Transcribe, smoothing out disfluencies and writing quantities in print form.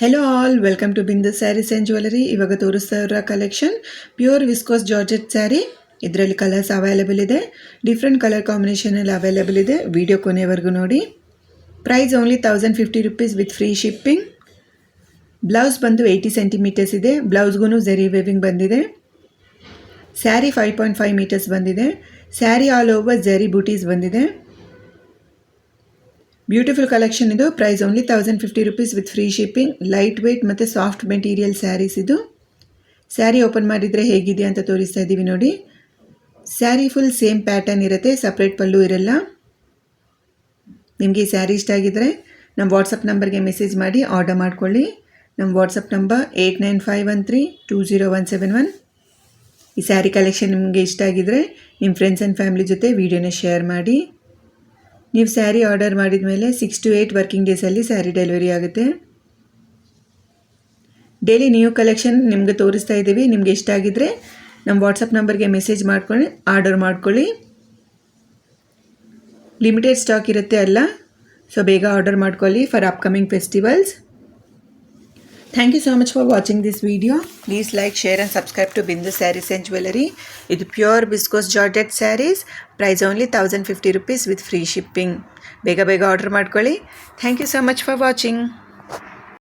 Hello all, welcome to Bindu saris and jewellery. ಇವಾಗ ತೋರಿಸ್ತಾ ಇರೋ collection pure viscose georgette sari. ಇದರಲ್ಲಿ ಕಲರ್ಸ್ ಅವೈಲೇಬಲ್ ಇದೆ, ಡಿಫ್ರೆಂಟ್ ಕಲರ್ ಕಾಂಬಿನೇಷನಲ್ಲಿ ಅವೈಲೇಬಲ್ ಇದೆ. ವಿಡಿಯೋ ಕೊನೆವರೆಗೂ ನೋಡಿ. Price only 1050 rupees with free shipping. Blouse ಬಂದು 80 ಸೆಂಟಿಮೀಟರ್ಸ್ ಇದೆ. ಬ್ಲೌಸ್ಗೂ ಝರಿ ವೇವಿಂಗ್ ಬಂದಿದೆ. ಸ್ಯಾರಿ 5.5 ಮೀಟರ್ಸ್ ಬಂದಿದೆ. ಸ್ಯಾರಿ ಆಲ್ ಓವರ್ ಝರಿ ಬೂಟೀಸ್ ಬಂದಿದೆ. ಬ್ಯೂಟಿಫುಲ್ ಕಲೆಕ್ಷನ್ ಇದು. Price only 1050 rupees with free shipping. Light weight ಮತ್ತು ಸಾಫ್ಟ್ ಮೆಟೀರಿಯಲ್ ಸ್ಯಾರೀಸ್ ಇದು. ಸ್ಯಾರಿ ಓಪನ್ ಮಾಡಿದರೆ ಹೇಗಿದೆ ಅಂತ ತೋರಿಸ್ತಾ ಇದ್ದೀವಿ ನೋಡಿ. ಸ್ಯಾರಿ ಫುಲ್ ಸೇಮ್ ಪ್ಯಾಟರ್ನ್ ಇರುತ್ತೆ, ಸಪ್ರೇಟ್ ಪಲ್ಲು ಇರಲ್ಲ. ನಿಮಗೆ ಈ ಸ್ಯಾರಿ ಇಷ್ಟ ಆಗಿದ್ದರೆ ನಮ್ಮ ವಾಟ್ಸಪ್ ನಂಬರ್ಗೆ ಮೆಸೇಜ್ ಮಾಡಿ ಆರ್ಡರ್ ಮಾಡ್ಕೊಳ್ಳಿ. ನಮ್ಮ ವಾಟ್ಸಪ್ ನಂಬರ್ 8951320171. ಈ ಸ್ಯಾರಿ ಕಲೆಕ್ಷನ್ ನಿಮಗೆ ಇಷ್ಟ ಆಗಿದ್ದರೆ ನಿಮ್ಮ ಫ್ರೆಂಡ್ಸ್ ಆ್ಯಂಡ್ ಫ್ಯಾಮಿಲಿ ಜೊತೆ ವೀಡಿಯೋನ ಶೇರ್ ಮಾಡಿ. ನೀವು ಸ್ಯಾರಿ ಆರ್ಡರ್ ಮಾಡಿದ ಮೇಲೆ 6 to 8 ವರ್ಕಿಂಗ್ ಡೇಸಲ್ಲಿ ಸ್ಯಾರಿ ಡೆಲಿವರಿ ಆಗುತ್ತೆ. ಡೈಲಿ ನ್ಯೂ ಕಲೆಕ್ಷನ್ ನಿಮಗೆ ತೋರಿಸ್ತಾ ಇದ್ದೀವಿ. ನಿಮಗೆ ಇಷ್ಟ ಆಗಿದ್ದರೆ ನಮ್ಮ ವಾಟ್ಸಪ್ ನಂಬರ್ಗೆ ಮೆಸೇಜ್ ಮಾಡ್ಕೊಂಡು ಆರ್ಡರ್ ಮಾಡ್ಕೊಳ್ಳಿ. ಲಿಮಿಟೆಡ್ ಸ್ಟಾಕ್ ಇರುತ್ತೆ ಅಲ್ಲ, ಸೊ ಬೇಗ ಆರ್ಡರ್ ಮಾಡ್ಕೊಳ್ಳಿ for upcoming festivals. Thank you so much for watching this video. Please like, share and subscribe to Bindu saris and jewellery. ಇದು pure viscose georgette saris. Price only 1050 rupees with free shipping. ಬೇಗ order ಮಾಡ್ಕೊಳ್ಳಿ. Thank you so much for watching.